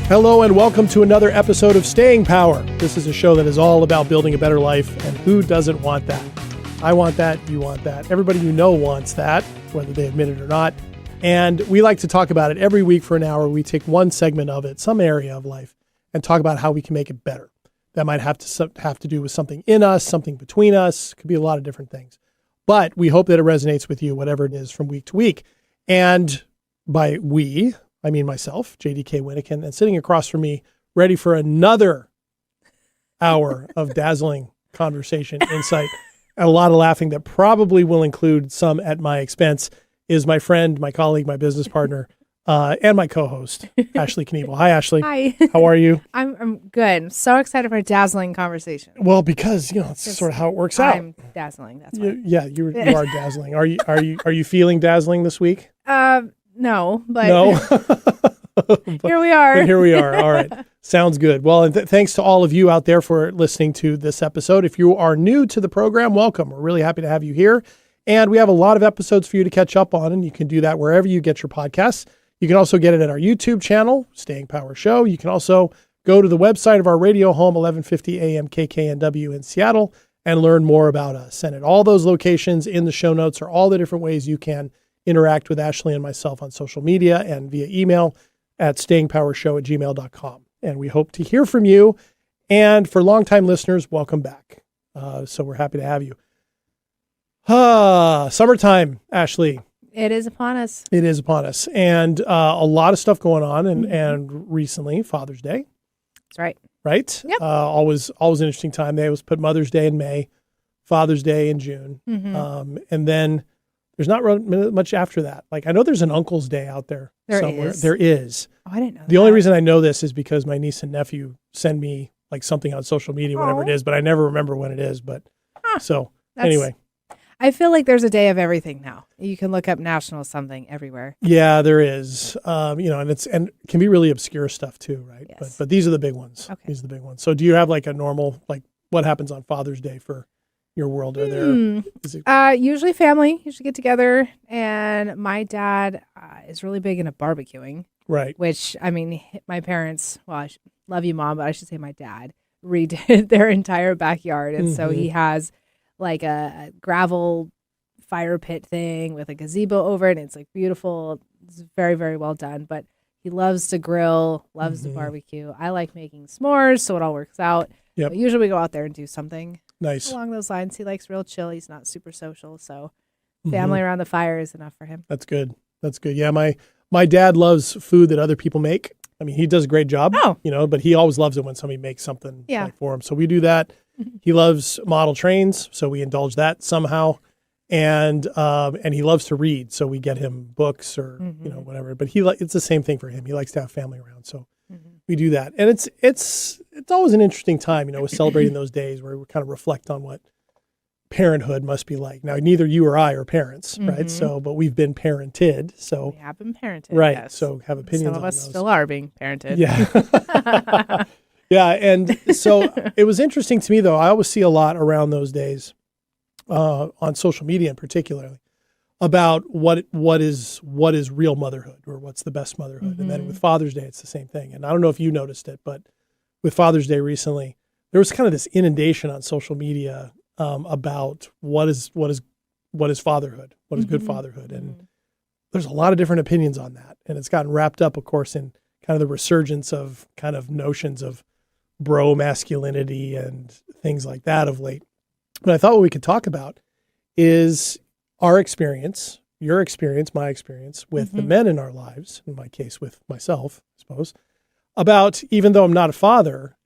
Hello and welcome to another episode of Staying Power. This is a show that is all about building a better life, and who doesn't want that? I want that, you want that. Everybody you know wants that, whether they admit it or not. And we like to talk about it every week for an hour. We take one segment of it, some area of life, and talk about how we can make it better. That might have to do with something in us, something between us. Could be a lot of different things. But we hope that it resonates with you, whatever it is, from week to week. And by we, I mean myself, JDK Winnikin, and sitting across from me, ready for another hour of dazzling conversation, insight, and a lot of laughing that probably will include some at my expense, is my friend, my colleague, my business partner, and my co-host, Ashley Knievel. Hi, Ashley. Hi. How are you? I'm good. I'm so excited for a dazzling conversation. Well, because it's sort of how it works out. I'm dazzling. That's why. You are dazzling. Are you feeling dazzling this week? No, but No. here we are. Here we are. All right. Sounds good. Well, and thanks to all of you out there for listening to this episode. If you are new to the program, welcome. We're really happy to have you here. And we have a lot of episodes for you to catch up on, and you can do that wherever you get your podcasts. You can also get it at our YouTube channel, Staying Power Show. You can also go to the website of our radio home, 1150 AM KKNW in Seattle, and learn more about us. And at all those locations in the show notes are all the different ways you can interact with Ashley and myself on social media and via email at stayingpowershow@gmail.com. And we hope to hear from you. And for longtime listeners, welcome back. So we're happy to have you. Summertime, Ashley. It is upon us. It is upon us. And a lot of stuff going on. And recently, Father's Day. That's right. Right? Yep. Always an interesting time. They always put Mother's Day in May, Father's Day in June. And then there's not much after that. Like, I know there's an Uncle's Day out there somewhere. There is. Oh, I didn't know The only reason I know this is because my niece and nephew send me like something on social media, whatever it is, but I never remember when it is. But anyway. I feel like there's a day of everything now. You can look up national something everywhere. Yeah, there is. And it can be really obscure stuff too, right? Yes. But these are the big ones. Okay. These are the big ones. So do you have like a normal, like what happens on Father's Day for your world? Are there usually family usually get together, and my dad is really big into barbecuing. Right. Which, I mean, my parents, well, I love you, Mom, but I should say my dad redid their entire backyard. And so he has like a gravel fire pit thing with a gazebo over it. And it's like beautiful. It's very, very well done. But he loves to grill, loves to barbecue. I like making s'mores, so it all works out. Yep. But usually we go out there and do something nice along those lines. He likes real chill. He's not super social. So family around the fire is enough for him. That's good. That's good. Yeah, my dad loves food that other people make. I mean, he does a great job, but he always loves it when somebody makes something for him. So we do that. He loves model trains, so we indulge that somehow. And he loves to read, so we get him books or whatever. But it's the same thing for him. He likes to have family around, so we do that. And it's always an interesting time, with celebrating those days where we kind of reflect on what parenthood must be like. Now, neither you or I are parents, right? So, but we've been parented. So we have been parented, right? Yes. So have opinions. Some of us on those. still are being parented. Yeah. Yeah, and so it was interesting to me, though. I always see a lot around those days on social media in particular about what is real motherhood or what's the best motherhood. And then with Father's Day, it's the same thing. And I don't know if you noticed it, but with Father's Day recently, there was kind of this inundation on social media about what is fatherhood, what is good fatherhood. And there's a lot of different opinions on that. And it's gotten wrapped up, of course, in kind of the resurgence of kind of notions of bro masculinity and things like that of late. But I thought what we could talk about is our experience, your experience, my experience with the men in our lives, in my case with myself, I suppose, about, even though I'm not a father,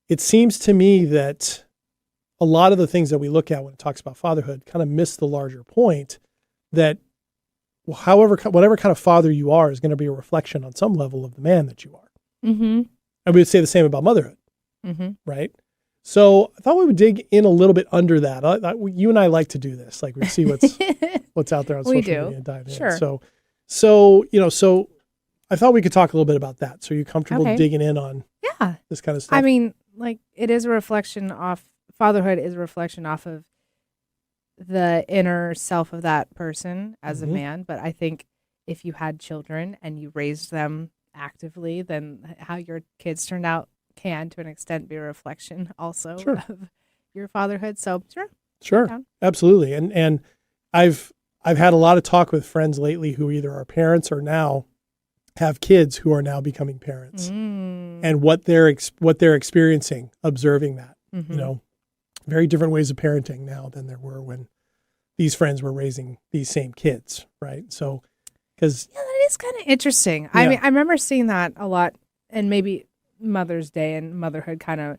it seems to me that a lot of the things that we look at when it talks about fatherhood kind of miss the larger point that whatever kind of father you are is going to be a reflection on some level of the man that you are. And we would say the same about motherhood, right? So I thought we would dig in a little bit under that. You and I like to do this. Like we see what's out there on social media and dive in. Sure. So I thought we could talk a little bit about that. So are you comfortable digging in on this kind of stuff? I mean, like it is a reflection off, fatherhood is a reflection off of the inner self of that person as a man. But I think if you had children and you raised them actively, then how your kids turned out can, to an extent, be a reflection also Sure. of your fatherhood. So Sure. Yeah. Absolutely. And I've had a lot of talk with friends lately who either are parents or now have kids who are now becoming parents, and what they're experiencing, observing that, very different ways of parenting now than there were when these friends were raising these same kids. Right. So, because that is kind of interesting. I mean, I remember seeing that a lot, and maybe Mother's Day and motherhood kind of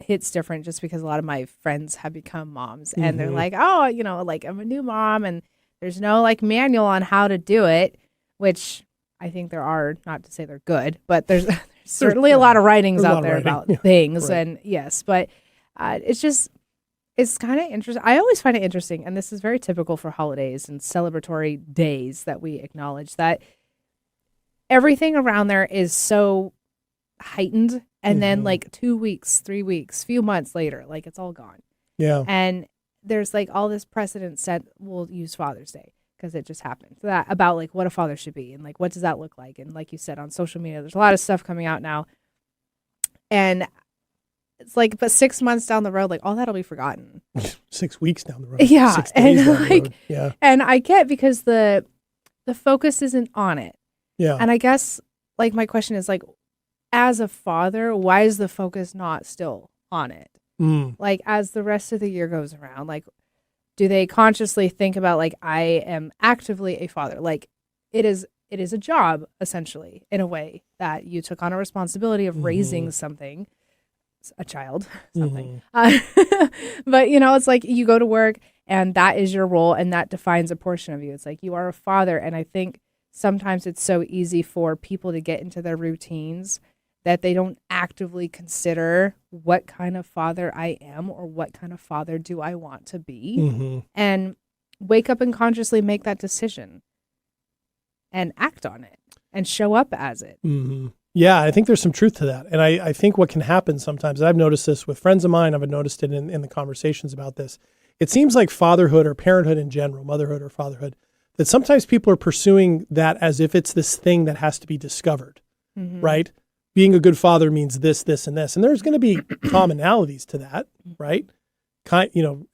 hits different just because a lot of my friends have become moms, and they're like, oh, like, I'm a new mom and there's no like manual on how to do it, which I think there are, not to say they're good, but there's certainly a lot of writings out there about things. Right. And yes, but it's kind of interesting. I always find it interesting, and this is very typical for holidays and celebratory days, that we acknowledge that everything around there is so heightened, and then like 2 weeks, 3 weeks, few months later, like it's all gone. Yeah. And there's like all this precedent set. We'll use Father's Day because it just happened. That about like what a father should be, and like what does that look like, and like you said, on social media, there's a lot of stuff coming out now, and it's like, but 6 months down the road, like all that'll be forgotten. 6 weeks down the road. Yeah. 6 days And down the like, road. Yeah. And I get, because the focus isn't on it. Yeah. And I guess like my question is like, as a father, why is the focus not still on it? Like as the rest of the year goes around, like, do they consciously think about like, I am actively a father? Like it is a job, essentially, in a way, that you took on a responsibility of raising something, a child, something. But it's like you go to work and that is your role, and that defines a portion of you. It's like you are a father. And I think sometimes it's so easy for people to get into their routines that they don't actively consider what kind of father I am, or what kind of father do I want to be, and wake up and consciously make that decision and act on it and show up as it. Yeah, I think there's some truth to that. And I think what can happen sometimes, and I've noticed this with friends of mine, I've noticed it in the conversations about this, it seems like fatherhood, or parenthood in general, motherhood or fatherhood, that sometimes people are pursuing that as if it's this thing that has to be discovered, right? Being a good father means this, this, and this. And there's going to be commonalities to that, right?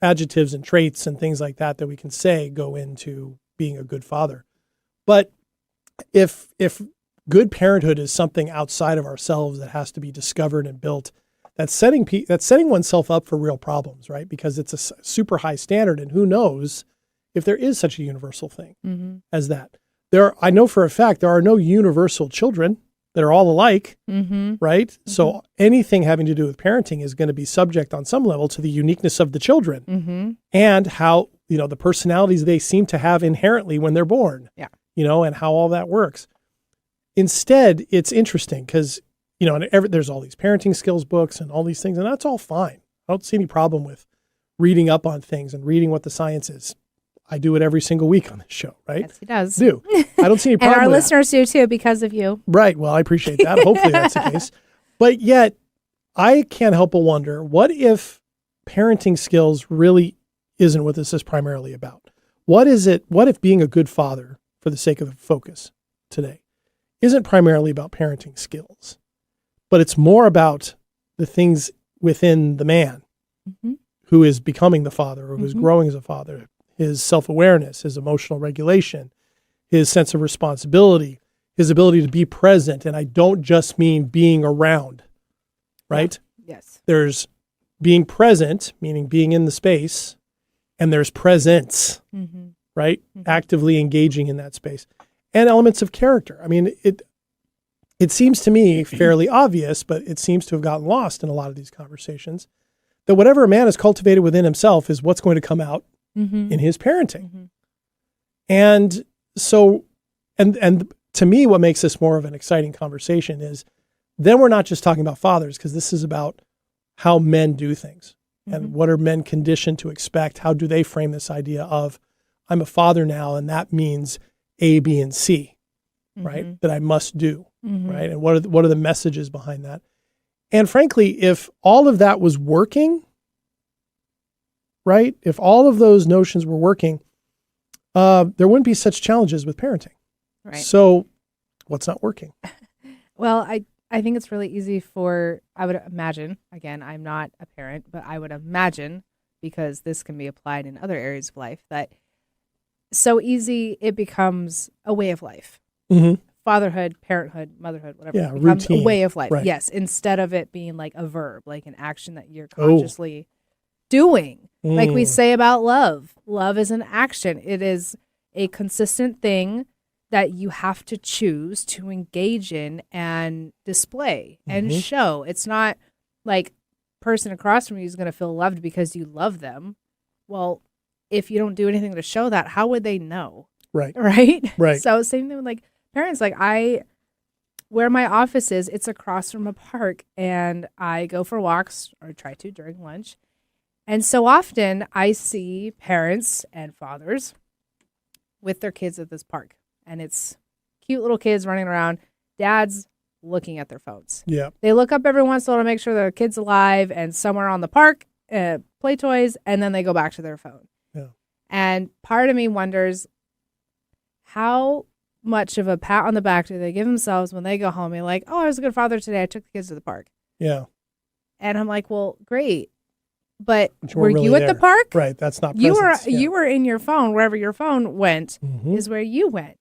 Adjectives and traits and things like that we can say go into being a good father. But if good parenthood is something outside of ourselves that has to be discovered and built, that's setting oneself up for real problems, right? Because it's a super high standard, and who knows if there is such a universal thing as that. I know for a fact there are no universal children that are all alike, right? So anything having to do with parenting is going to be subject on some level to the uniqueness of the children and how, the personalities they seem to have inherently when they're born, and how all that works. Instead, it's interesting because, there's all these parenting skills books and all these things, and that's all fine. I don't see any problem with reading up on things and reading what the science is. I do it every single week on this show, right? Yes, he does. I don't see any problem and our with listeners do too, because of you. Right. Well, I appreciate that. Hopefully that's the case. But yet, I can't help but wonder, what if parenting skills really isn't what this is primarily about? What if being a good father, for the sake of the focus today, isn't primarily about parenting skills, but it's more about the things within the man who is becoming the father, or who's growing as a father? His self-awareness, his emotional regulation, his sense of responsibility, his ability to be present. And I don't just mean being around, right? Yeah. Yes. There's being present, meaning being in the space, and there's presence, right? Actively engaging in that space, and elements of character. I mean, it seems to me fairly obvious, but it seems to have gotten lost in a lot of these conversations, that whatever a man has cultivated within himself is what's going to come out in his parenting. And so, and to me, what makes this more of an exciting conversation is then we're not just talking about fathers, because this is about how men do things and what are men conditioned to expect? How do they frame this idea of, I'm a father now, and that means A, B, and C, right? That I must do, right? And what are the messages behind that? And frankly, if all of that was working, right? If all of those notions were working, there wouldn't be such challenges with parenting. Right. So what's not working? Well, I think it's really easy I would imagine, again, I'm not a parent, but I would imagine, because this can be applied in other areas of life, that so easy it becomes a way of life. Mm-hmm. Fatherhood, parenthood, motherhood, whatever. Yeah, It becomes routine. a way of life. Right. Yes, instead of it being like a verb, like an action that you're consciously doing. Like we say about love. Love is an action. It is a consistent thing that you have to choose to engage in and display and show. It's not like person across from you is going to feel loved because you love them. Well, if you don't do anything to show that, how would they know? Right. Right? Right. So same thing with like parents. Like where my office is, it's across from a park, and I go for walks, or try to, during lunch. And so often I see parents and fathers with their kids at this park, and it's cute little kids running around, dads looking at their phones. Yeah. They look up every once in a while to make sure their kid's alive and somewhere on the park, play toys, and then they go back to their phone. Yeah. And part of me wonders, how much of a pat on the back do they give themselves when they go home and like, oh, I was a good father today, I took the kids to the park. Yeah. And I'm like, well, great. But you were really you at there. the park? Right. That's not You presence. were you were in your phone. Wherever your phone went is where you went.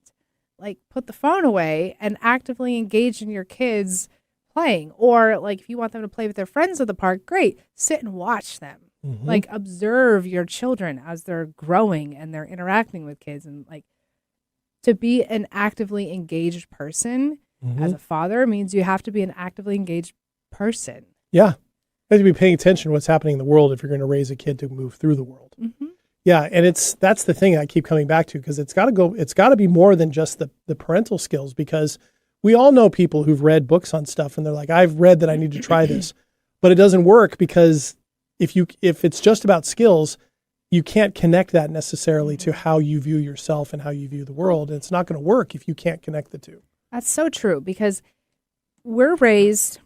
Like, put the phone away and actively engage in your kids playing. Or like, if you want them to play with their friends at the park, great. Sit and watch them. Like, observe your children as they're growing and they're interacting with kids. And like, to be an actively engaged person as a father means you have to be an actively engaged person. Yeah. You have to be paying attention to what's happening in the world if you're going to raise a kid to move through the world. Yeah. And that's the thing I keep coming back to, because it's got to be more than just the parental skills, because we all know people who've read books on stuff and they're like, I've read that I need to try this, but it doesn't work, because if it's just about skills, you can't connect that necessarily to how you view yourself and how you view the world. And it's not going to work if you can't connect the two. That's so true, because we're raised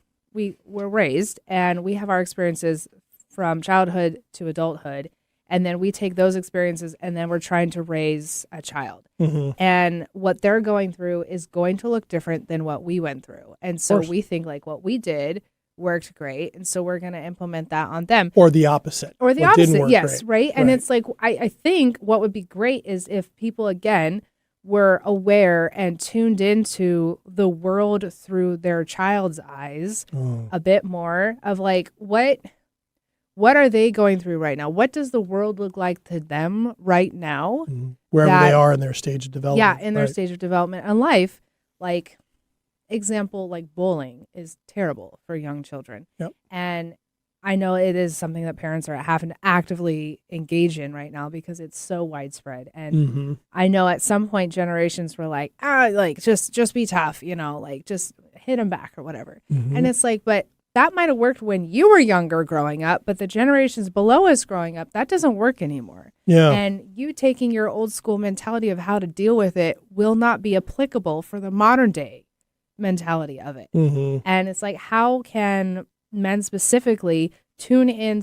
and we have our experiences from childhood to adulthood. And then we take those experiences and then we're trying to raise a child. And what they're going through is going to look different than what we went through. And so we think like what we did worked great. And so we're going to implement that on them. Or the opposite. Or the what didn't opposite. work Yes. great. Right. And it's like, I think what would be great is if people, again, were aware and tuned into the world through their child's eyes a bit more, of like, what are they going through right now? What does the world look like to them right now? Wherever they are in their stage of development. Yeah, in their stage of development and life. Like, example, like bullying is terrible for young children. Yep. And I know it is something that parents are having to actively engage in right now because it's so widespread. And I know at some point generations were like, like just be tough, like just hit them back or whatever. And it's like, but that might have worked when you were younger growing up, but the generations below us growing up, that doesn't work anymore. Yeah. And you taking your old school mentality of how to deal with it will not be applicable for the modern day mentality of it. And it's like, how can men specifically tune in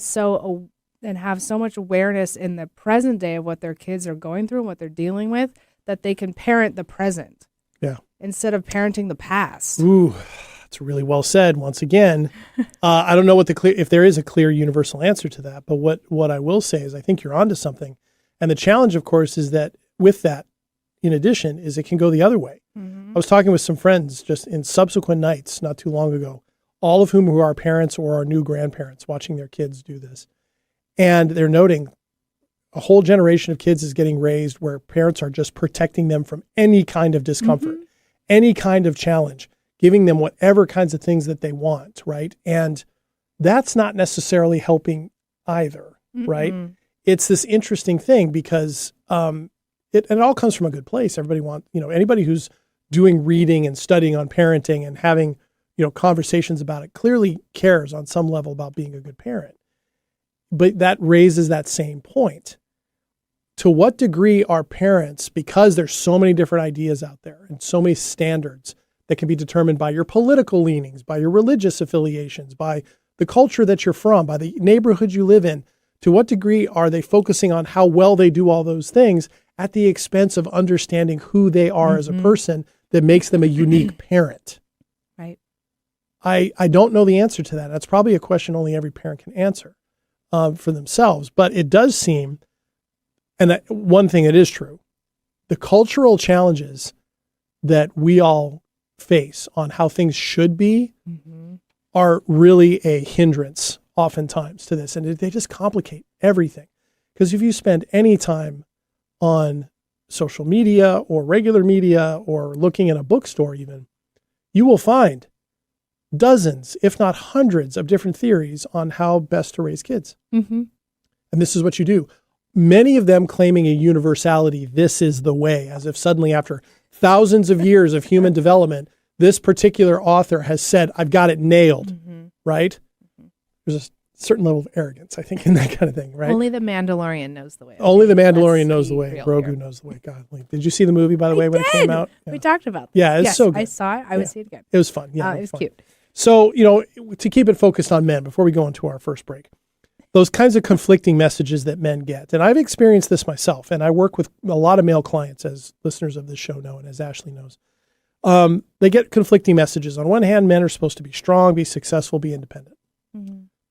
and have so much awareness in the present day of what their kids are going through and what they're dealing with, that they can parent the present instead of parenting the past? Ooh, that's really well said. Once again, I don't know if there is a clear universal answer to that, but what I will say is I think you're onto something. And the challenge, of course, is that with that, in addition, is it can go the other way. I was talking with some friends just in subsequent nights not too long ago, all of whom who are parents or are new grandparents watching their kids do this. And they're noting a whole generation of kids is getting raised where parents are just protecting them from any kind of discomfort, any kind of challenge, giving them whatever kinds of things that they want, right? And that's not necessarily helping either, right? It's this interesting thing because it all comes from a good place. Everybody wants, anybody who's doing reading and studying on parenting and having, conversations about it clearly cares on some level about being a good parent. But that raises that same point. To what degree are parents, because there's so many different ideas out there and so many standards that can be determined by your political leanings, by your religious affiliations, by the culture that you're from, by the neighborhood you live in, to what degree are they focusing on how well they do all those things at the expense of understanding who they are as a person that makes them a unique parent? Right. I don't know the answer to that. That's probably a question only every parent can answer for themselves. But it does seem, and one thing that is true, the cultural challenges that we all face on how things should be are really a hindrance oftentimes to this. And they just complicate everything. Because if you spend any time on social media or regular media or looking in a bookstore even, you will find dozens, if not hundreds of different theories on how best to raise kids. And this is what you do. Many of them claiming a universality, this is the way, as if suddenly after thousands of years of human development, this particular author has said, I've got it nailed, right? There's a certain level of arrogance, I think, in that kind of thing, right? Only the Mandalorian knows the way. Only the Mandalorian knows the way. Grogu knows the way. God, did you see the movie, by the way, when it came out? Yeah. We talked about that. Yeah, it's so good. I saw it. I would see it again. It was fun. Yeah, it was cute. So, to keep it focused on men before we go into our first break, those kinds of conflicting messages that men get. And I've experienced this myself, and I work with a lot of male clients, as listeners of this show know, and as Ashley knows. They get conflicting messages. On one hand, men are supposed to be strong, be successful, be independent.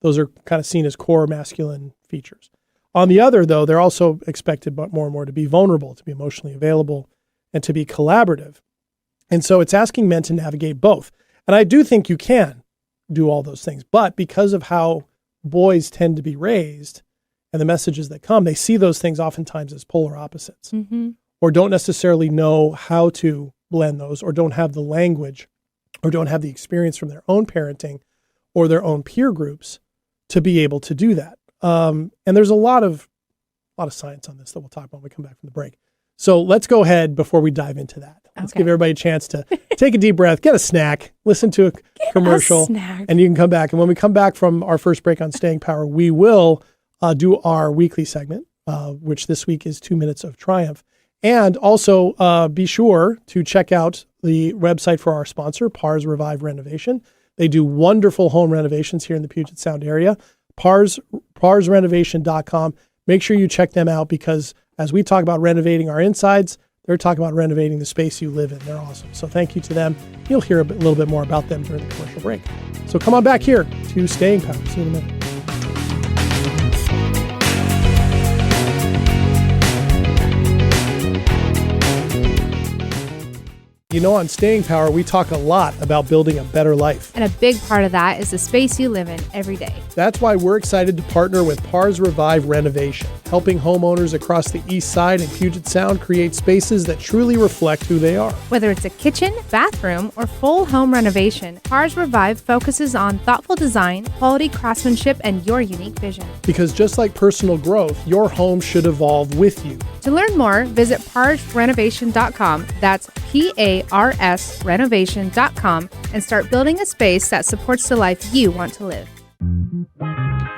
Those are kind of seen as core masculine features. On the other, though, they're also expected more and more to be vulnerable, to be emotionally available, and to be collaborative. And so it's asking men to navigate both. And I do think you can do all those things. But because of how boys tend to be raised and the messages that come, they see those things oftentimes as polar opposites or don't necessarily know how to blend those or don't have the language or don't have the experience from their own parenting or their own peer groups to be able to do that. And there's a lot of science on this that we'll talk about when we come back from the break. So let's go ahead before we dive into that. Let's give everybody a chance to take a deep breath, get a snack, listen to a commercial, and you can come back. And when we come back from our first break on Staying Power, we will do our weekly segment, which this week is 2 Minutes of Triumph. And also be sure to check out the website for our sponsor, Pars Revive Renovation. They do wonderful home renovations here in the Puget Sound area. ParsRenovation.com. Make sure you check them out because as we talk about renovating our insides, they're talking about renovating the space you live in. They're awesome. So thank you to them. You'll hear a little bit more about them during the commercial break. So come on back here to Staying Power. See you in a minute. On Staying Power, we talk a lot about building a better life. And a big part of that is the space you live in every day. That's why we're excited to partner with Pars Revive Renovation, helping homeowners across the East Side and Puget Sound create spaces that truly reflect who they are. Whether it's a kitchen, bathroom, or full home renovation, Pars Revive focuses on thoughtful design, quality craftsmanship, and your unique vision. Because just like personal growth, your home should evolve with you. To learn more, visit ParsRenovation.com. That's PARS renovation.com and start building a space that supports the life you want to live.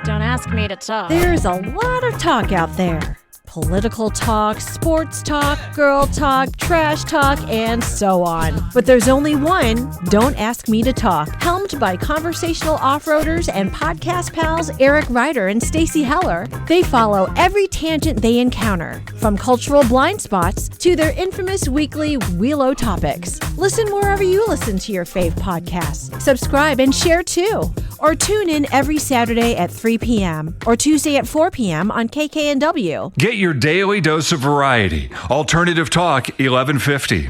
Don't ask me to talk. There's a lot of talk out there. Political talk, sports talk, girl talk, trash talk, and so on. But there's only one, Don't Ask Me to Talk, helmed by conversational off-roaders and podcast pals Eric Ryder and Stacy Heller. They follow every tangent they encounter, from cultural blind spots to their infamous weekly Wheelo topics. Listen wherever you listen to your fave podcasts. Subscribe and share too. Or tune in every Saturday at 3 p.m. or Tuesday at 4 p.m. on KKNW. Get your daily dose of variety. Alternative Talk 1150.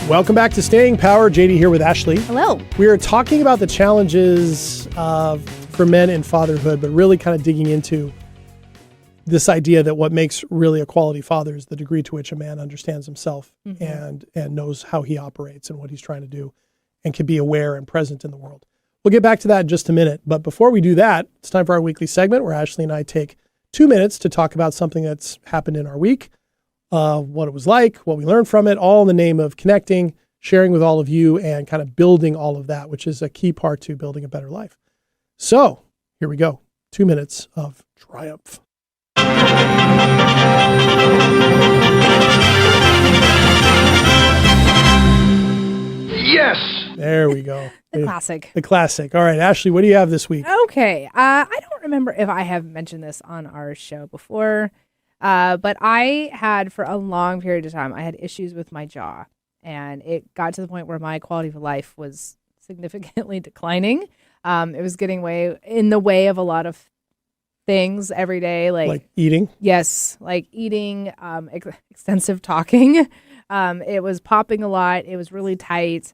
Welcome back to Staying Power. JD here with Ashley. Hello. We are talking about the challenges for men in fatherhood, but really kind of digging into this idea that what makes really a quality father is the degree to which a man understands himself and knows how he operates and what he's trying to do and can be aware and present in the world. We'll get back to that in just a minute. But before we do that, it's time for our weekly segment where Ashley and I take 2 minutes to talk about something that's happened in our week, what it was like, what we learned from it, all in the name of connecting, sharing with all of you, and kind of building all of that, which is a key part to building a better life. So here we go. 2 minutes of triumph. Yes! There we go. The classic. The classic. All right, Ashley, what do you have this week? Okay. I don't remember if I have mentioned this on our show before, but I had, for a long period of time, I had issues with my jaw. And it got to the point where my quality of life was significantly declining. It was getting way in the way of a lot of things every day, like eating. Yes, like eating, extensive talking. It was popping a lot. It was really tight.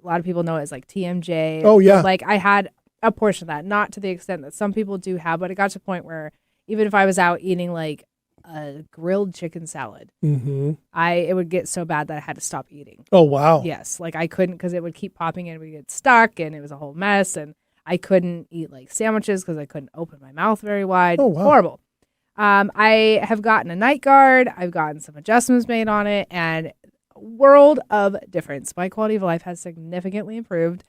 A lot of people know it as like TMJ. Oh, yeah. Like I had a portion of that, not to the extent that some people do have, but it got to a point where even if I was out eating like a grilled chicken salad, it would get so bad that I had to stop eating. Oh, wow. Yes, like I couldn't because it would keep popping in. We get stuck, and it was a whole mess. And I couldn't eat like sandwiches because I couldn't open my mouth very wide. Oh, wow. Horrible. I have gotten a night guard. I've gotten some adjustments made on it, and world of difference. My quality of life has significantly improved.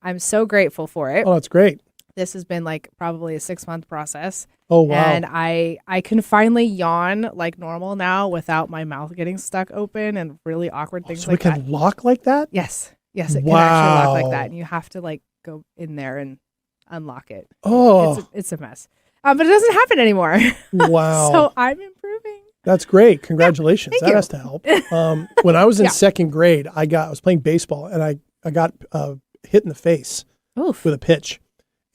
I'm so grateful for it. Oh, that's great. This has been like probably a 6-month process. Oh, wow. And I can finally yawn like normal now without my mouth getting stuck open and really awkward things So like it can that. lock like that? Yes, it can actually Wow. lock like that, and you have to like go in there and unlock it. Oh, It's a mess. But it doesn't happen anymore. wow. So I'm improving. That's great. Congratulations. Thank That you. has to help. When I was in Yeah. second grade, I was playing baseball, and I got hit in the face Oof. with a pitch.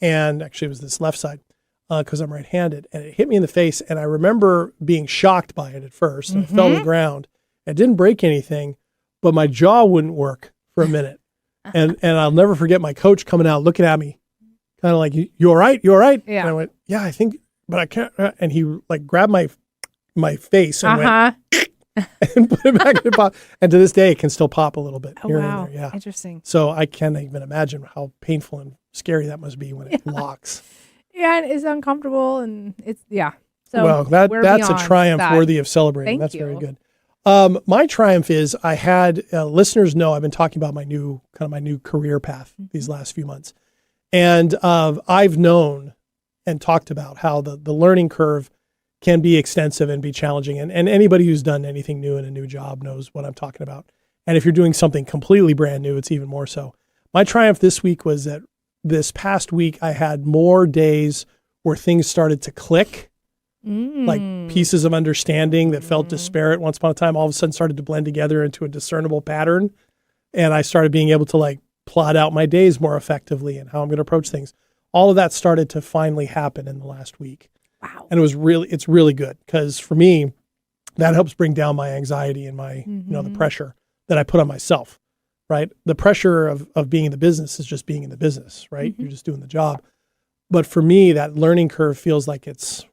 And actually, it was this left side because I'm right-handed. And it hit me in the face, and I remember being shocked by it at first. And I fell to the ground. It didn't break anything, but my jaw wouldn't work for a minute. And I'll never forget my coach coming out, looking at me, kind of like, you all right? You all right? Yeah. And I went, yeah, I think, but I can't. And he like grabbed my face and went and put it back in the pop. And to this day, it can still pop a little bit Oh, here wow. and there. Yeah. Interesting. So I can't even imagine how painful and scary that must be when it locks. Yeah, and it's uncomfortable, and it's, yeah. So Well, we're that's a beyond triumph that. worthy of celebrating. Thank That's you. very good. My triumph is I had listeners know I've been talking about my new career path these last few months. And I've known and talked about how the learning curve can be extensive and be challenging. And anybody who's done anything new in a new job knows what I'm talking about. And if you're doing something completely brand new, it's even more so. My triumph this week was that this past week I had more days where things started to click, like pieces of understanding that felt disparate once upon a time, all of a sudden started to blend together into a discernible pattern. And I started being able to like plot out my days more effectively and how I'm going to approach things. All of that started to finally happen in the last week. Wow. And it's really good because for me, that helps bring down my anxiety and my, the pressure that I put on myself, right? The pressure of being in the business is just being in the business, right? You're just doing the job. But for me, that learning curve feels like it's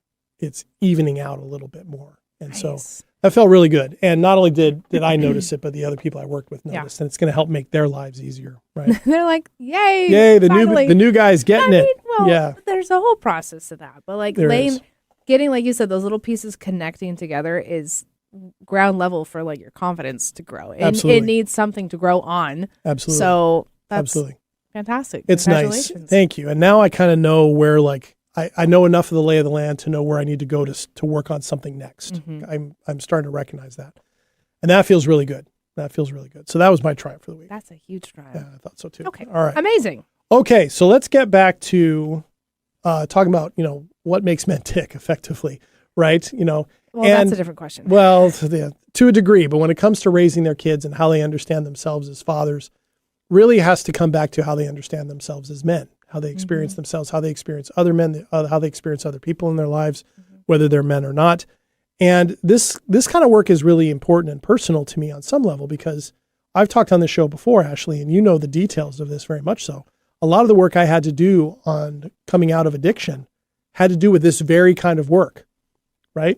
evening out a little bit more. And so that felt really good. And not only did I notice it, but the other people I worked with noticed, and it's going to help make their lives easier, right? They're like, yay. Yay, the finally. new guy's getting it. Well, yeah. there's a whole process to that. But like getting, like you said, those little pieces connecting together is ground level for like your confidence to grow. And Absolutely. it needs something to grow on. Absolutely. So that's Absolutely. fantastic. It's nice. Congratulations. Thank you. And now I kind of know where like I know enough of the lay of the land to know where I need to go to work on something next. I'm starting to recognize that. And that feels really good. That feels really good. So that was my triumph for the week. That's a huge triumph. Yeah, I thought so too. Okay. All right. Amazing. Okay, so let's get back to talking about, what makes men tick effectively, right? Well, and, that's a different question. Well, to a degree, but when it comes to raising their kids and how they understand themselves as fathers, really has to come back to how they understand themselves as men, how they experience themselves, how they experience other men, how they experience other people in their lives, whether they're men or not. And this kind of work is really important and personal to me on some level because I've talked on this show before, Ashley, and you know the details of this very much so. A lot of the work I had to do on coming out of addiction had to do with this very kind of work, right?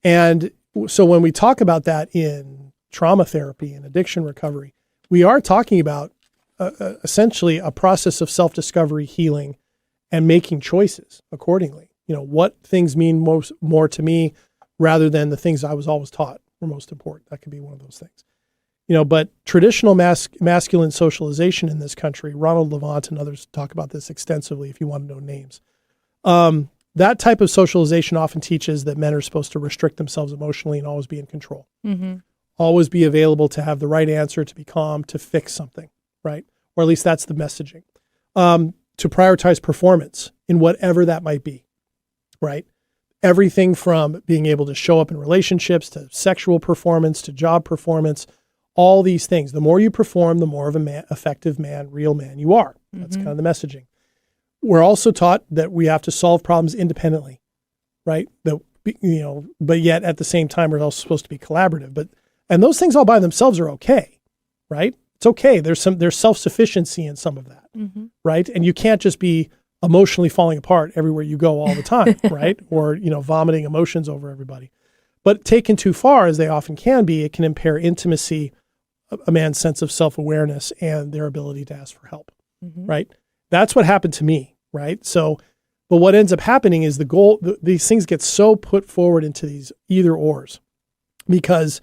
And so when we talk about that in trauma therapy and addiction recovery, we are talking about essentially a process of self-discovery, healing, and making choices accordingly. What things mean more to me rather than the things I was always taught were most important. That could be one of those things. But traditional masculine socialization in this country, Ronald Levant and others talk about this extensively if you want to know names. That type of socialization often teaches that men are supposed to restrict themselves emotionally and always be in control. Always be available to have the right answer, to be calm, to fix something, right? Or at least that's the messaging. To prioritize performance in whatever that might be, right? Everything from being able to show up in relationships to sexual performance to job performance, all these things. The more you perform, the more of a effective man, real man you are. That's kind of the messaging. We're also taught that we have to solve problems independently, right? But yet at the same time, we're also supposed to be collaborative. And those things all by themselves are okay, right? It's okay. There's self-sufficiency in some of that, right? And you can't just be emotionally falling apart everywhere you go all the time, right? Or, vomiting emotions over everybody. But taken too far, as they often can be, it can impair intimacy, a man's sense of self-awareness, and their ability to ask for help, right? That's what happened to me, right? So, but what ends up happening is these things get so put forward into these either ors, because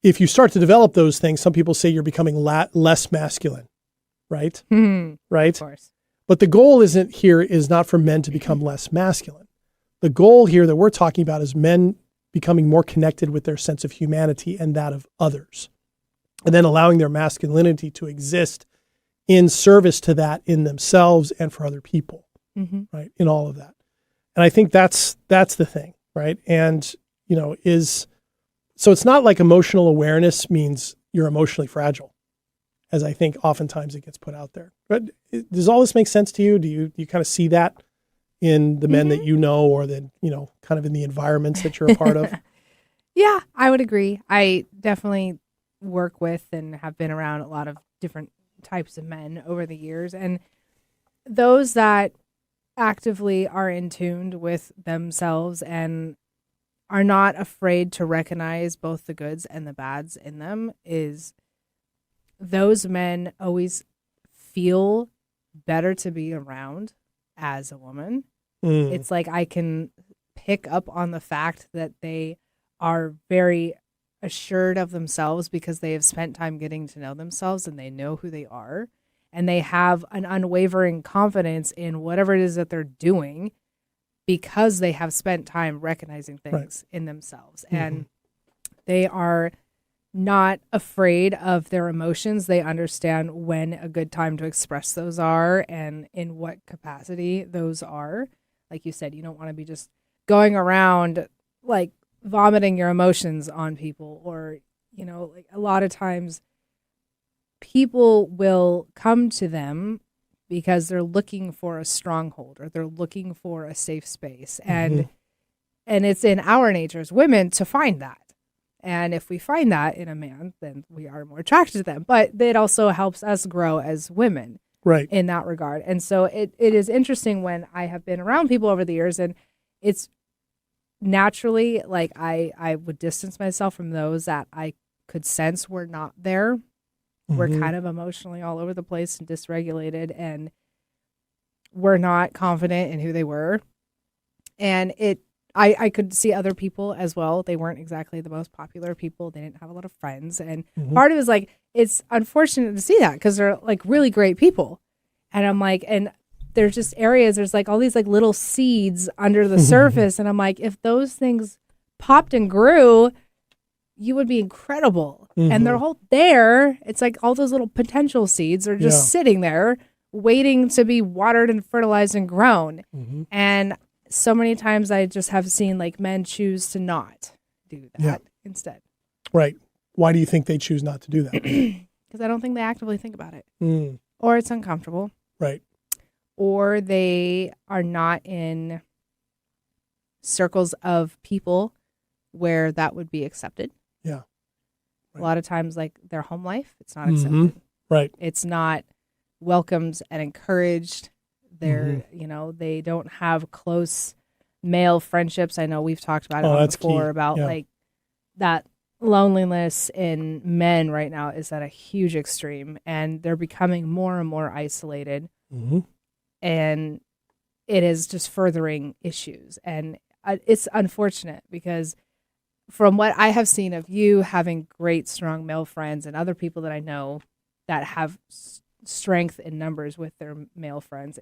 if you start to develop those things, some people say you're becoming less masculine, right? Right? Of course. But the goal is not for men to become less masculine. The goal here that we're talking about is men becoming more connected with their sense of humanity and that of others, and then allowing their masculinity to exist in service to that in themselves and for other people, right? In all of that. And I think that's the thing, right? And, so it's not like emotional awareness means you're emotionally fragile, as I think oftentimes it gets put out there. But does all this make sense to you? Do you kind of see that in the men that you know, or that, kind of in the environments that you're a part of? Yeah, I would agree. I definitely work with and have been around a lot of different types of men over the years. And those that actively are in tune with themselves and are not afraid to recognize both the goods and the bads in them, is those men always feel better to be around as a woman. It's like I can pick up on the fact that they are very assured of themselves because they have spent time getting to know themselves and they know who they are, and they have an unwavering confidence in whatever it is that they're doing because they have spent time recognizing things in themselves. And they are not afraid of their emotions. They understand when a good time to express those are and in what capacity those are. Like you said, you don't want to be just going around like vomiting your emotions on people, or, like a lot of times people will come to them because they're looking for a stronghold or they're looking for a safe space. And it's in our nature as women to find that. And if we find that in a man, then we are more attracted to them. But it also helps us grow as women, right, in that regard. And so it is interesting when I have been around people over the years, and it's naturally like I would distance myself from those that I could sense were not there. We're kind of emotionally all over the place and dysregulated, and we're not confident in who they were. And I could see other people as well. They weren't exactly the most popular people. They didn't have a lot of friends. And part of it is like, it's unfortunate to see that because they're like really great people. And I'm like, and there's just areas, there's like all these like little seeds under the surface. And I'm like, if those things popped and grew, you would be incredible. And they're all there. It's like all those little potential seeds are just sitting there waiting to be watered and fertilized and grown. And so many times I just have seen like men choose to not do that instead. Right. Why do you think they choose not to do that? Because I don't think they actively think about it. Or it's uncomfortable. Right. Or they are not in circles of people where that would be accepted. Yeah. Right. A lot of times, like their home life, it's not accepted. Right. It's not welcomed and encouraged. They're, they don't have close male friendships. I know we've talked about it before about like that loneliness in men right now is at a huge extreme, and they're becoming more and more isolated. And it is just furthering issues. And it's unfortunate because from what I have seen of you having great, strong male friends and other people that I know that have strength in numbers with their male friends,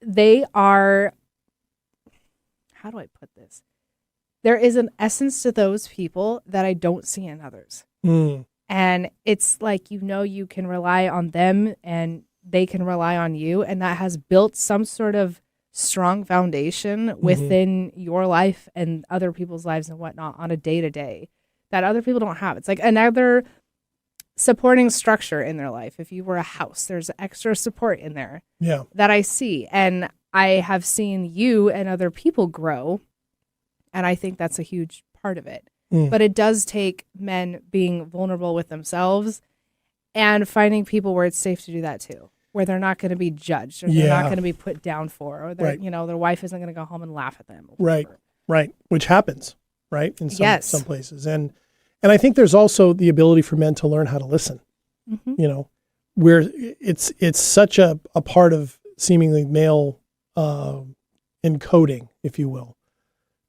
they are, how do I put this? There is an essence to those people that I don't see in others. And it's like, you can rely on them and they can rely on you. And that has built some sort of strong foundation within your life and other people's lives and whatnot on a day-to-day that other people don't have. It's like another supporting structure in their life. If you were a house, there's extra support in there that I see. And I have seen you and other people grow. And I think that's a huge part of it. But it does take men being vulnerable with themselves and finding people where it's safe to do that too, where they're not going to be judged or they're not going to be put down for, or their, their wife isn't going to go home and laugh at them. Right. Which happens, right? In some places. And I think there's also the ability for men to learn how to listen, where it's such a part of seemingly male encoding, if you will,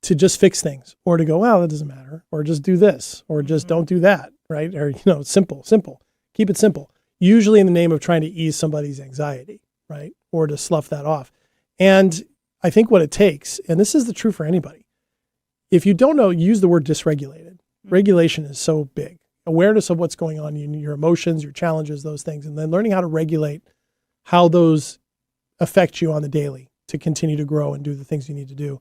to just fix things or to go, wow, that doesn't matter, or just do this, or just don't do that, right? Or, simple, keep it simple, usually in the name of trying to ease somebody's anxiety, right? Or to slough that off. And I think what it takes, and this is the truth for anybody, if you don't know, use the word dysregulated. Regulation is so big. Awareness of what's going on in your emotions, your challenges, those things, and then learning how to regulate how those affect you on the daily to continue to grow and do the things you need to do.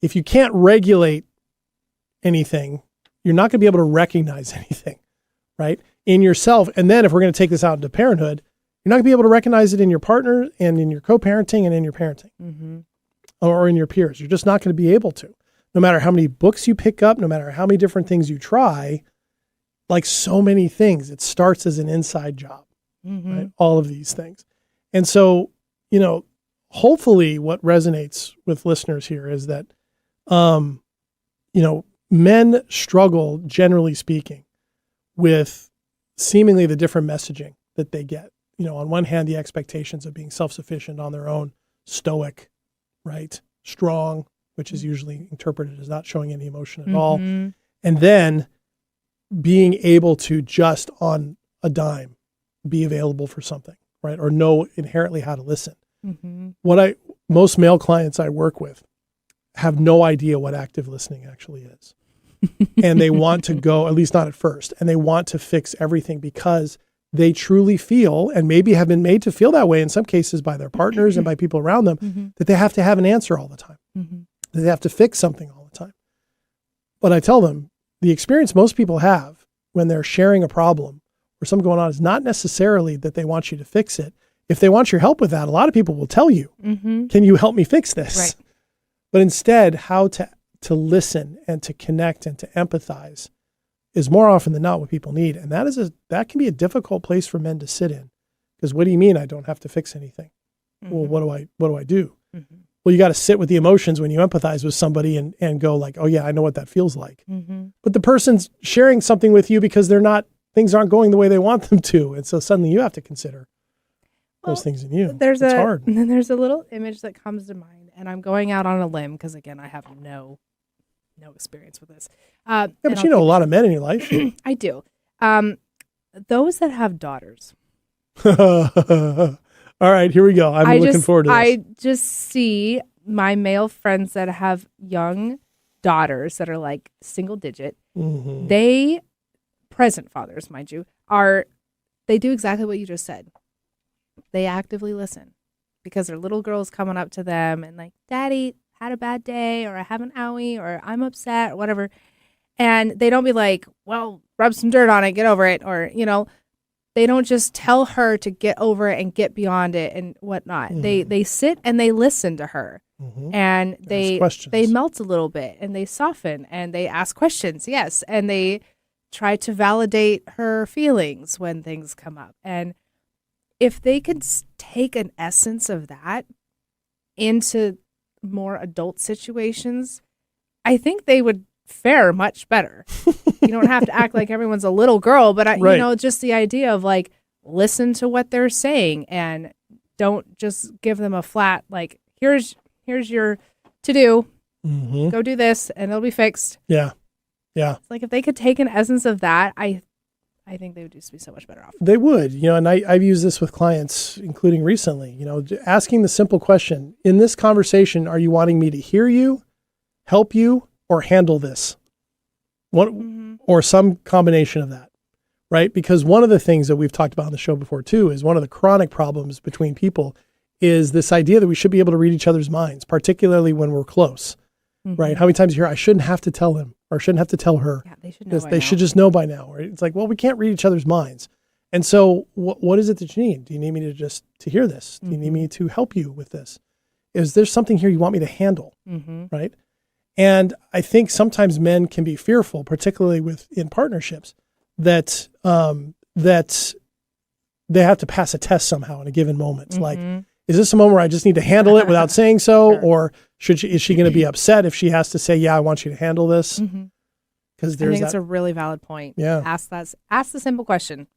If you can't regulate anything, you're not going to be able to recognize anything, right? In yourself. And then if we're going to take this out into parenthood, you're not going to be able to recognize it in your partner and in your co-parenting and in your parenting or in your peers. You're just not going to be able to. No matter how many books you pick up, no matter how many different things you try, like so many things, it starts as an inside job, right? All of these things. And so, hopefully what resonates with listeners here is that, men struggle, generally speaking, with seemingly the different messaging that they get. On one hand, the expectations of being self-sufficient on their own, stoic, right? Strong, which is usually interpreted as not showing any emotion at all. And then being able to just on a dime be available for something, right? Or know inherently how to listen. Most male clients I work with have no idea what active listening actually is. And they want to go, at least not at first, and they want to fix everything because they truly feel, and maybe have been made to feel that way in some cases by their partners and by people around them, that they have to have an answer all the time. That they have to fix something all the time. But I tell them, the experience most people have when they're sharing a problem or something going on is not necessarily that they want you to fix it. If they want your help with that, a lot of people will tell you, can you help me fix this? Right. But instead, how to listen and to connect and to empathize is more often than not what people need. And that can be a difficult place for men to sit in. Because what do you mean I don't have to fix anything? Well, what do I do? Well, you got to sit with the emotions when you empathize with somebody and go like, oh yeah, I know what that feels like. But the person's sharing something with you because things aren't going the way they want them to. And so suddenly you have to consider those things in you. It's hard. And then there's a little image that comes to mind, and I'm going out on a limb because again, I have no experience with this. But you know a lot of men in your life. I do. Those that have daughters. All right, here we go. I'm looking forward to this. I just see my male friends that have young daughters that are like single digit. They, present fathers, mind you, they do exactly what you just said. They actively listen because their little girl's coming up to them and like, Daddy had a bad day, or I have an owie, or I'm upset, or whatever. And they don't be like, well, rub some dirt on it, get over it. Or, they don't just tell her to get over it and get beyond it and whatnot. They sit and they listen to her and they melt a little bit and they soften and they ask questions. Yes. And they try to validate her feelings when things come up. And if they could take an essence of that into more adult situations, I think they would fare much better. You don't have to act like everyone's a little girl, but just the idea of like, listen to what they're saying and don't just give them a flat, like, here's your to do, go do this and it'll be fixed. Yeah. It's like if they could take an essence of that, I think they would just be so much better off. They would, and I've used this with clients, including recently, asking the simple question, in this conversation, are you wanting me to hear you, help you, or handle this? Or some combination of that, right? Because one of the things that we've talked about on the show before too is one of the chronic problems between people is this idea that we should be able to read each other's minds, particularly when we're close. right? How many times you hear, I shouldn't have to tell him or shouldn't have to tell her. Yeah, they should know. They should just know by now. Right? It's like, well, we can't read each other's minds. And so what is it that you need? Do you need me to hear this? Do you need me to help you with this? Is there something here you want me to handle? Right? And I think sometimes men can be fearful, particularly in partnerships, that that they have to pass a test somehow in a given moment. Like, is this a moment where I just need to handle it without saying so? Sure. Or is she going to be upset if she has to say, yeah, I want you to handle this? Because I think it's a really valid point. Yeah. Ask the simple question.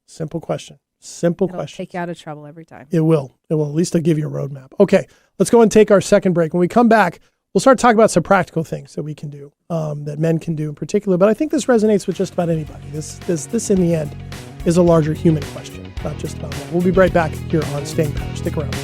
Simple question. Simple It'll question. take you out of trouble every time. It will. At least I'll give you a roadmap. Okay, let's go and take our second break. When we come back, we'll start talking about some practical things that we can do, that men can do in particular. But I think this resonates with just about anybody. This in the end is a larger human question, not just about men. We'll be right back here on Staying Power. Stick around.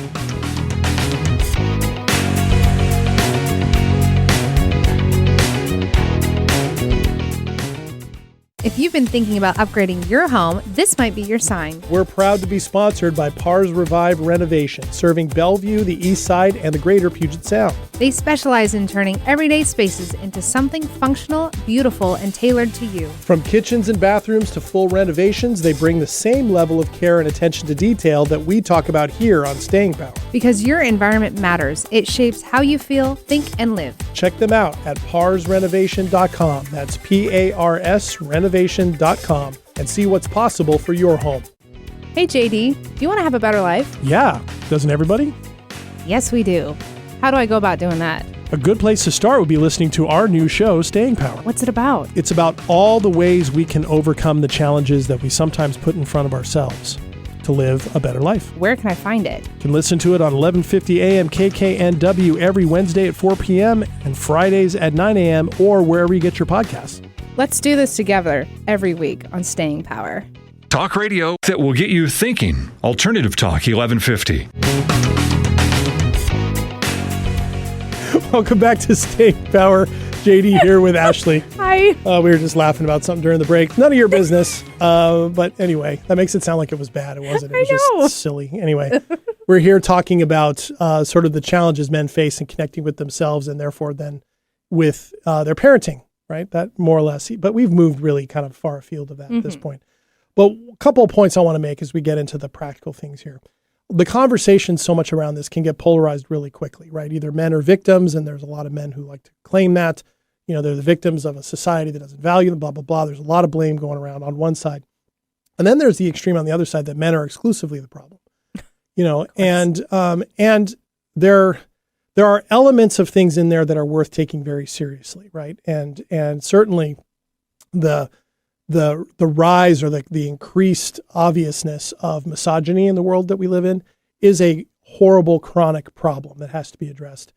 If you've been thinking about upgrading your home, this might be your sign. We're proud to be sponsored by Pars Revive Renovation, serving Bellevue, the East Side, and the greater Puget Sound. They specialize in turning everyday spaces into something functional, beautiful, and tailored to you. From kitchens and bathrooms to full renovations, they bring the same level of care and attention to detail that we talk about here on Staying Power. Because your environment matters. It shapes how you feel, think, and live. Check them out at parsrenovation.com. That's PARS renovation.com and see what's possible for your home. Hey JD, do you want to have a better life? Yeah, doesn't everybody? Yes, we do. How do I go about doing that? A good place to start would be listening to our new show, Staying Power. What's it about? It's about all the ways we can overcome the challenges that we sometimes put in front of ourselves to live a better life. Where can I find it? You can listen to it on 1150 AM KKNW every Wednesday at 4 p.m. and Fridays at 9 a.m. or wherever you get your podcasts. Let's do this together every week on Staying Power. Talk radio that will get you thinking. Alternative Talk 1150. Welcome back to Staying Power. JD here with Ashley. Hi. We were just laughing about something during the break. None of your business. But anyway, that makes it sound like it was bad. It wasn't. It was just silly. Anyway, we're here talking about sort of the challenges men face in connecting with themselves and therefore then with their parenting, right? That more or less. But we've moved really kind of far afield of that at this point. But a couple of points I want to make as we get into the practical things here. The conversation so much around this can get polarized really quickly, right? Either men are victims, and there's a lot of men who like to claim that, they're the victims of a society that doesn't value them, blah, blah, blah. There's a lot of blame going around on one side. And then there's the extreme on the other side that men are exclusively the problem, and there are elements of things in there that are worth taking very seriously, right? And certainly the rise or the increased obviousness of misogyny in the world that we live in is a horrible chronic problem that has to be addressed.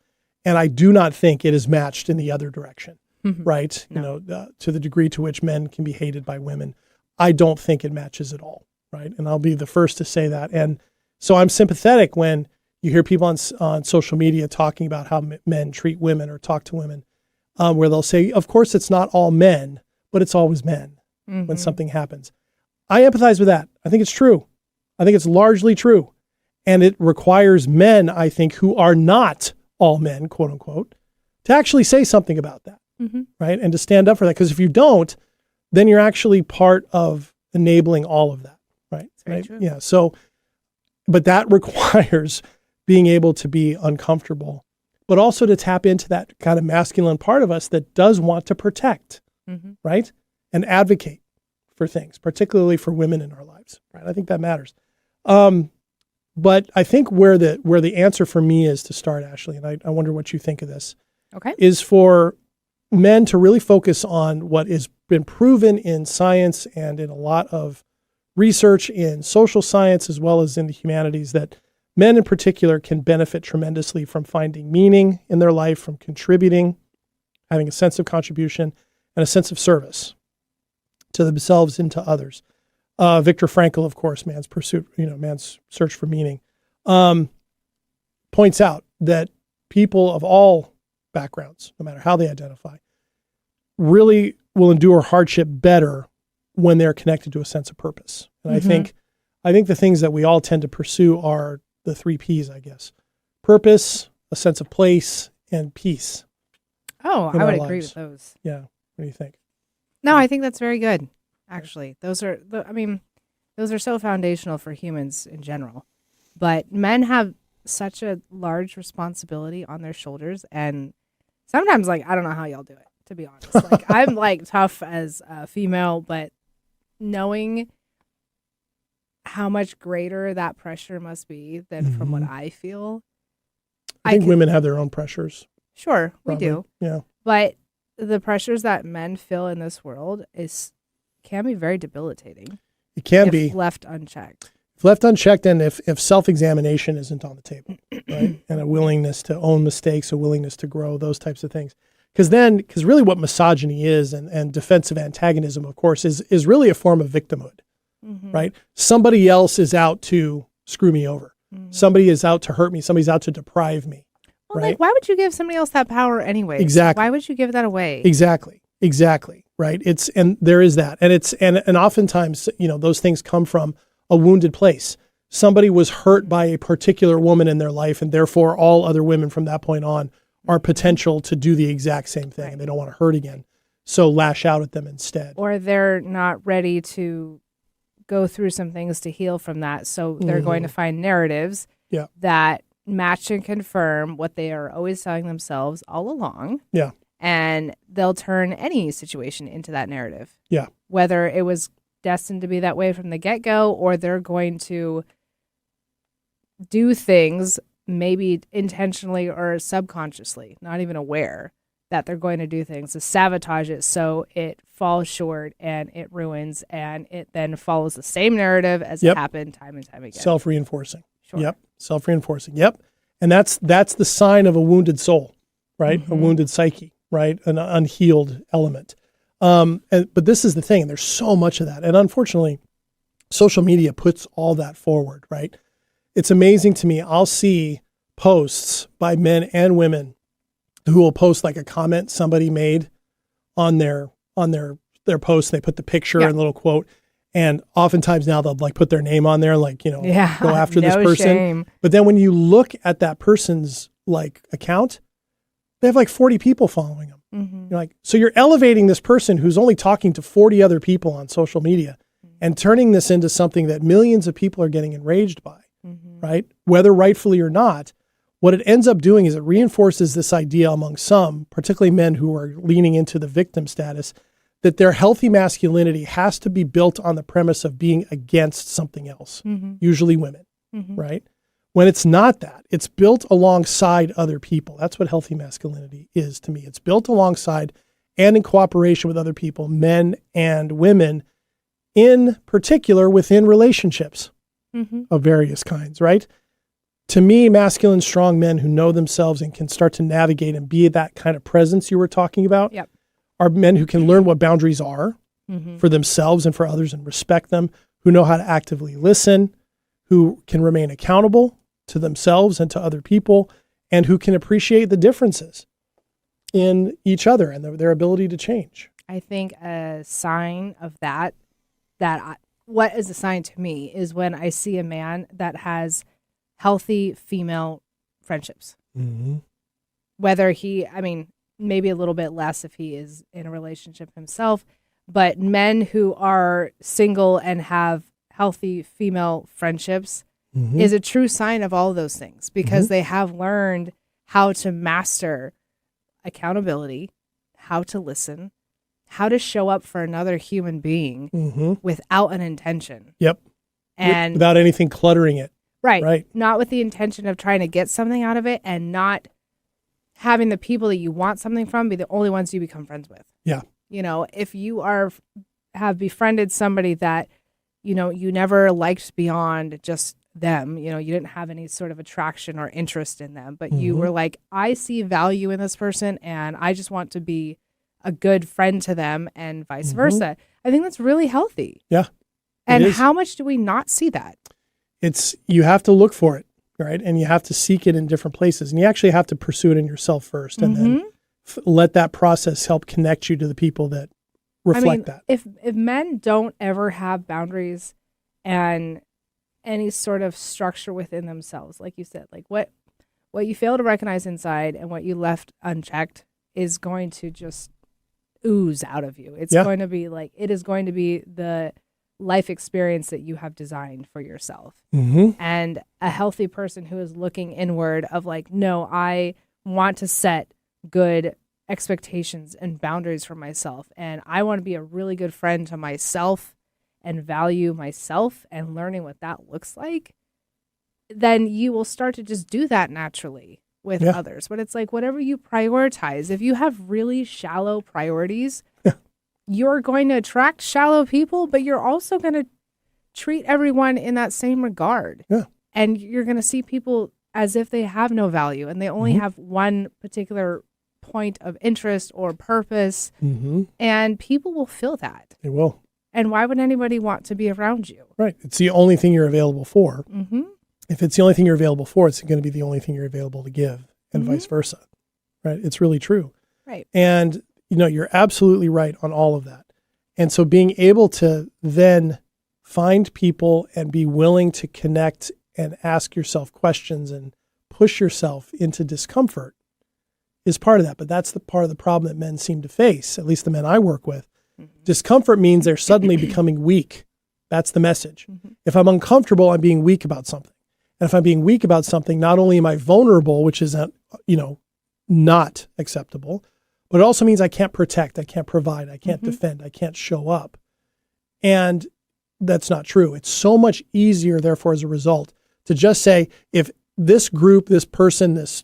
And I do not think it is matched in the other direction, right? No. To the degree to which men can be hated by women, I don't think it matches at all, right? And I'll be the first to say that. And so I'm sympathetic when you hear people on social media talking about how men treat women or talk to women, where they'll say, of course, it's not all men, but it's always men. When something happens. I empathize with that. I think it's true. I think it's largely true. And it requires men, I think, who are not all men, quote unquote, to actually say something about that, right? And to stand up for that. Because if you don't, then you're actually part of enabling all of that, right? Very true. Yeah. So, but that requires being able to be uncomfortable, but also to tap into that kind of masculine part of us that does want to protect, right? And advocate for things, particularly for women in our lives, right? I think that matters. But I think where the answer for me is to start, Ashley, and I wonder what you think of this, Okay. is for men to really focus on what has been proven in science and in a lot of research in social science as well as in the humanities, that men in particular can benefit tremendously from finding meaning in their life, from contributing, having a sense of contribution, and a sense of service to themselves and to others. Viktor Frankl, of course, man's search for meaning, points out that people of all backgrounds, no matter how they identify, really will endure hardship better when they're connected to a sense of purpose. And I think the things that we all tend to pursue are the 3 Ps, I guess: purpose, a sense of place, and peace. Oh, in I would our agree lives. with those. Yeah. What do you think? No, I think that's very good. Actually, those are, those are so foundational for humans in general. But men have such a large responsibility on their shoulders, and sometimes, like, I don't know how y'all do it. To be honest, like, I'm like tough as a female, but knowing how much greater that pressure must be than from what I feel. I think women have their own pressures. Sure, we Probably. do. Yeah. But the pressures that men feel in this world can be very debilitating. It can if be. left unchecked. If left unchecked, and if self-examination isn't on the table, right? And a willingness to own mistakes, a willingness to grow, those types of things. Because really what misogyny is and defensive antagonism, of course, is really a form of victimhood, right? Somebody else is out to screw me over. Somebody is out to hurt me. Somebody's out to deprive me. Well, right? like, why would you give somebody else that power anyway? Exactly. Why would you give that away? Exactly. Right. And there is that. And oftentimes, those things come from a wounded place. Somebody was hurt by a particular woman in their life, and therefore all other women from that point on are potential to do the exact same thing, and they don't want to hurt again. So lash out at them instead. Or they're not ready to go through some things to heal from that. So they're going to find narratives that match and confirm what they are always telling themselves all along. Yeah. And they'll turn any situation into that narrative. Yeah. Whether it was destined to be that way from the get-go, or they're going to do things maybe intentionally or subconsciously, not even aware that they're going to do things to sabotage it so it falls short and it ruins, and it then follows the same narrative as it happened time and time again. Self-reinforcing. Sure. Yep. Self-reinforcing. Yep. And that's the sign of a wounded soul, right? A wounded psyche, right? An unhealed element. But this is the thing. There's so much of that. And unfortunately, social media puts all that forward, right? It's amazing to me. I'll see posts by men and women who will post like a comment somebody made on their post. They put the picture and a little quote. And oftentimes now they'll like put their name on there, like, go after this person. Shame. But then when you look at that person's like account, they have like 40 people following them. You're like, so you're elevating this person who's only talking to 40 other people on social media and turning this into something that millions of people are getting enraged by, right? Whether rightfully or not, what it ends up doing is it reinforces this idea among some, particularly men who are leaning into the victim status, that their healthy masculinity has to be built on the premise of being against something else, usually women, right? When it's not that, it's built alongside other people. That's what healthy masculinity is to me. It's built alongside and in cooperation with other people, men and women, in particular within relationships of various kinds, right? To me, masculine, strong men who know themselves and can start to navigate and be that kind of presence you were talking about are men who can learn what boundaries are for themselves and for others and respect them, who know how to actively listen, who can remain accountable to themselves and to other people, and who can appreciate the differences in each other and their ability to change. I think a sign of what is a sign to me is when I see a man that has healthy female friendships. Whether maybe a little bit less if he is in a relationship himself, but men who are single and have healthy female friendships is a true sign of all of those things, because they have learned how to master accountability, how to listen, how to show up for another human being without an intention. Yep. And without anything cluttering it. Right. Not with the intention of trying to get something out of it, and not having the people that you want something from be the only ones you become friends with. Yeah. If you have befriended somebody that, you never liked beyond just them, you didn't have any sort of attraction or interest in them, but you were like, I see value in this person and I just want to be a good friend to them, and vice versa. I think that's really healthy. Yeah. And how much do we not see that? You have to look for it, right? And you have to seek it in different places, and you actually have to pursue it in yourself first, and then let that process help connect you to the people that reflect that. If men don't ever have boundaries and any sort of structure within themselves, like you said, like what you fail to recognize inside and what you left unchecked is going to just ooze out of you. It's Yeah. going to be like, it is going to be the life experience that you have designed for yourself. Mm-hmm. And a healthy person who is looking inward of like, no, I want to set good expectations and boundaries for myself. And I want to be a really good friend to myself and value myself and learning what that looks like. Then you will start to just do that naturally with Yeah. others. But it's like whatever you prioritize, if you have really shallow priorities, you're going to attract shallow people, but you're also going to treat everyone in that same regard. Yeah. And you're going to see people as if they have no value and they only have one particular point of interest or purpose. Mm-hmm. And people will feel that. They will. And why would anybody want to be around you? Right. It's the only thing you're available for. Mm-hmm. If it's the only thing you're available for, it's going to be the only thing you're available to give, and vice versa. Right. It's really true. Right. And, you're absolutely right on all of that. And so being able to then find people and be willing to connect and ask yourself questions and push yourself into discomfort is part of that. But that's the part of the problem that men seem to face, at least the men I work with. Discomfort means they're suddenly becoming weak. That's the message. If I'm uncomfortable, I'm being weak about something. And if I'm being weak about something, not only am I vulnerable, which is, not acceptable, but it also means I can't protect, I can't provide, I can't defend, I can't show up. And that's not true. It's so much easier, therefore, as a result, to just say, if this group, this person, this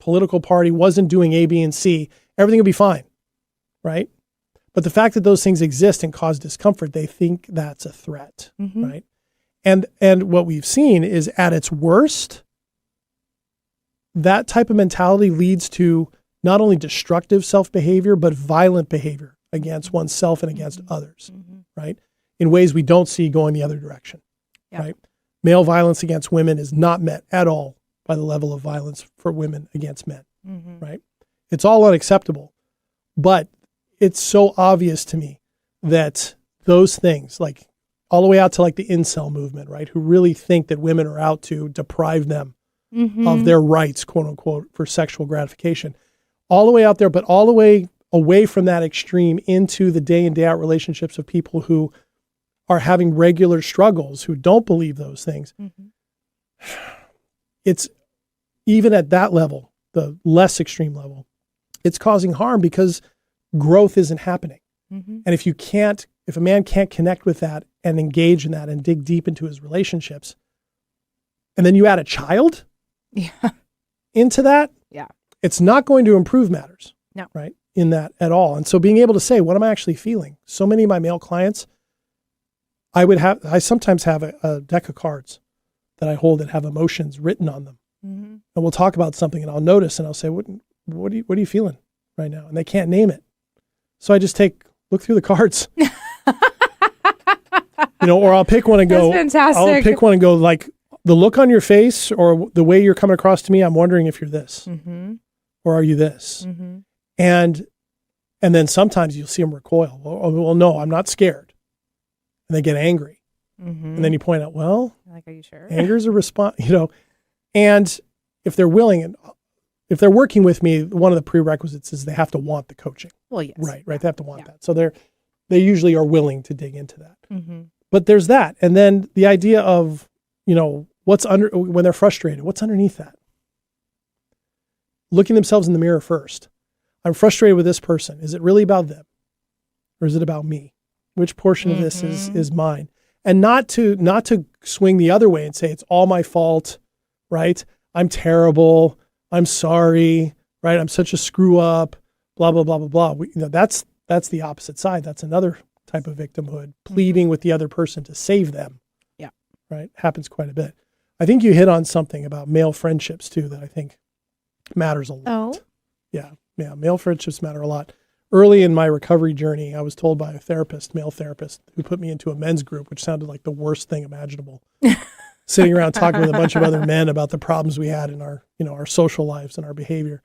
political party wasn't doing A, B, and C, everything would be fine, right? But the fact that those things exist and cause discomfort, they think that's a threat, right? And what we've seen is at its worst, that type of mentality leads to not only destructive self-behavior, but violent behavior against oneself and against others, right? In ways we don't see going the other direction, right? Male violence against women is not met at all by the level of violence for women against men, right? It's all unacceptable, but it's so obvious to me that those things, like all the way out to like the incel movement, right? Who really think that women are out to deprive them of their rights, quote unquote, for sexual gratification. All the way out there, but all the way away from that extreme into the day in, day out relationships of people who are having regular struggles, who don't believe those things. It's even at that level, the less extreme level, it's causing harm because growth isn't happening. And if a man can't connect with that and engage in that and dig deep into his relationships, and then you add a child into that, it's not going to improve matters, right, in that at all. And so being able to say, what am I actually feeling? So many of my male clients, I sometimes have a deck of cards that I hold that have emotions written on them. And we'll talk about something and I'll notice and I'll say, what are you feeling right now? And they can't name it. So I just look through the cards, or I'll pick one and go, That's fantastic. I'll pick one and go like, the look on your face or the way you're coming across to me, I'm wondering if you're this or are you this? And then sometimes you'll see them recoil. Well, no, I'm not scared. And they get angry. And then you point out, well, like, are you sure? Anger is a response, and if they're willing and if they're working with me, one of the prerequisites is they have to want the coaching. Well, yes. Right. They have to want that. So they usually are willing to dig into that. But there's that. And then the idea of, what's when they're frustrated, what's underneath that? Looking themselves in the mirror first. I'm frustrated with this person. Is it really about them? Or is it about me? Which portion of this is mine? And not to swing the other way and say, it's all my fault, right? I'm terrible. I'm sorry, right? I'm such a screw up, blah, blah, blah, blah, blah. That's the opposite side. That's another type of victimhood, pleading with the other person to save them. Yeah. Right? Happens quite a bit. I think you hit on something about male friendships too that I think matters a lot. Oh. Yeah. Male friendships matter a lot. Early in my recovery journey, I was told by a male therapist, who put me into a men's group, which sounded like the worst thing imaginable. Sitting around talking with a bunch of other men about the problems we had in our social lives and our behavior.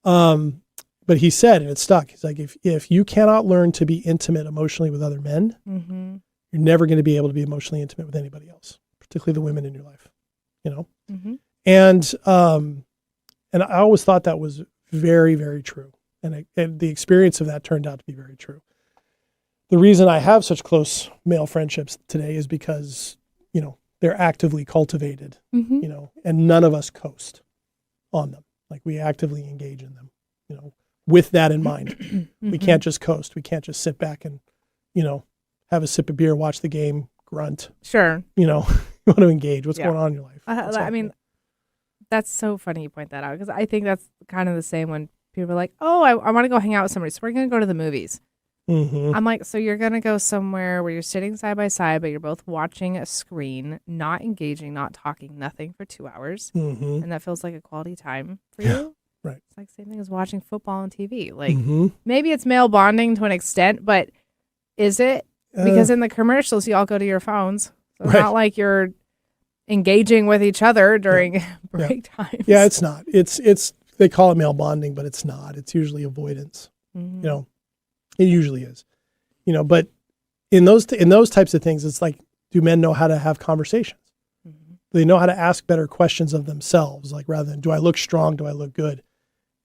But he said, and it stuck, he's like, if you cannot learn to be intimate emotionally with other men, you're never going to be able to be emotionally intimate with anybody else, particularly the women in your life, And I always thought that was very, very true. And the experience of that turned out to be very true. The reason I have such close male friendships today is because, they're actively cultivated, and none of us coast on them. Like we actively engage in them, with that in mind. We can't just coast. We can't just sit back and, have a sip of beer, watch the game, grunt. Sure. You want to engage. What's going on in your life? That's so funny you point that out, because I think that's kind of the same when people are like, oh, I want to go hang out with somebody, so we're going to go to the movies. Mm-hmm. I'm like, so you're going to go somewhere where you're sitting side by side, but you're both watching a screen, not engaging, not talking, nothing for 2 hours. Mm-hmm. And that feels like a quality time for you. Right. It's like the same thing as watching football on TV. Like maybe it's male bonding to an extent, but is it? Because in the commercials, you all go to your phones. So it's not like you're engaging with each other during break times. Yeah, it's not. It's they call it male bonding, but it's not. It's usually avoidance. Mm-hmm. It usually is. But in those types of things, it's like, do men know how to have conversations? Mm-hmm. Do they know how to ask better questions of themselves? Like, rather than, do I look strong? Do I look good?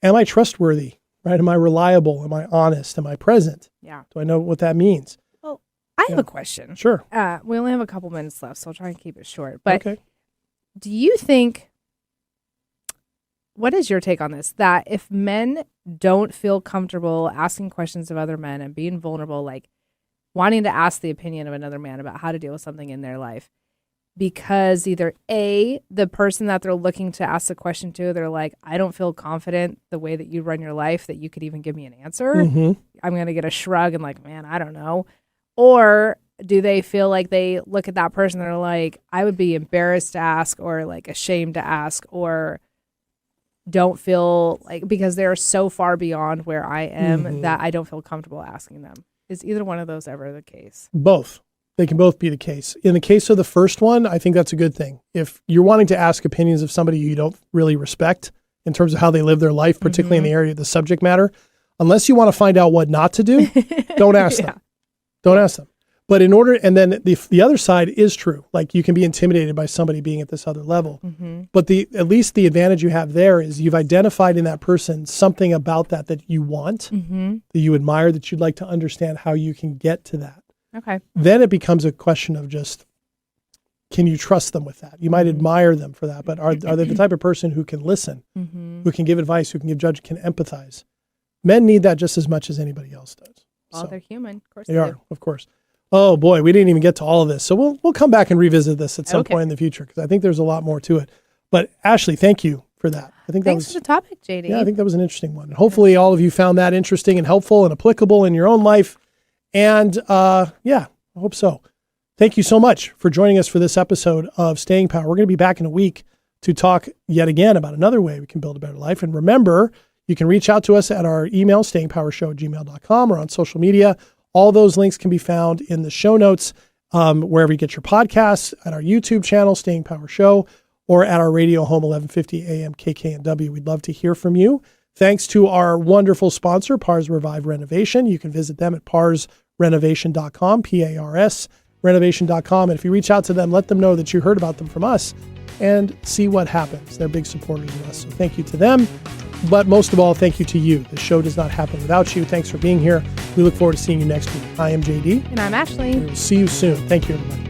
Am I trustworthy? Right? Am I reliable? Am I honest? Am I present? Yeah. Do I know what that means? Well, I have a question. Sure. We only have a couple minutes left, so I'll try and keep it short. But okay. Do you think, what is your take on this, that if men don't feel comfortable asking questions of other men and being vulnerable, like wanting to ask the opinion of another man about how to deal with something in their life, because either A, the person that they're looking to ask the question to, they're like, I don't feel confident the way that you run your life that you could even give me an answer. Mm-hmm. I'm going to get a shrug and like, man, I don't know. Or do they feel like they look at that person and they're like, I would be embarrassed to ask, or like ashamed to ask, or don't feel like, because they're so far beyond where I am that I don't feel comfortable asking them. Is either one of those ever the case? Both. They can both be the case. In the case of the first one, I think that's a good thing. If you're wanting to ask opinions of somebody you don't really respect in terms of how they live their life, particularly in the area of the subject matter, unless you want to find out what not to do, don't ask them. Don't ask them. But in order, and then the other side is true. Like, you can be intimidated by somebody being at this other level. But at least the advantage you have there is you've identified in that person something about that you want, that you admire, that you'd like to understand how you can get to that. Okay. Then it becomes a question of just, can you trust them with that? You might admire them for that, but are they the type of person who can listen, who can give advice, who can give judgment, can empathize? Men need that just as much as anybody else does. Well, they're human. Of course they are, of course. Oh boy, we didn't even get to all of this. So we'll come back and revisit this at some point in the future, because I think there's a lot more to it. But Ashley, thank you for that. I think Thanks for the topic, JD. Yeah, I think that was an interesting one. Hopefully all of you found that interesting and helpful and applicable in your own life. And I hope so. Thank you so much for joining us for this episode of Staying Power. We're going to be back in a week to talk yet again about another way we can build a better life. And remember, you can reach out to us at our email, stayingpowershow@gmail.com, or on social media. All those links can be found in the show notes, wherever you get your podcasts, at our YouTube channel, Staying Power Show, or at our radio home, 1150 AM KKNW. We'd love to hear from you. Thanks to our wonderful sponsor, Pars Revive Renovation. You can visit them at parsrenovation.com, P-A-R-S, renovation.com. And if you reach out to them, let them know that you heard about them from us and see what happens. They're big supporters of us. So thank you to them. But most of all, thank you to you. The show does not happen without you. Thanks for being here. We look forward to seeing you next week. I am JD. And I'm Ashley. We will see you soon. Thank you, everybody.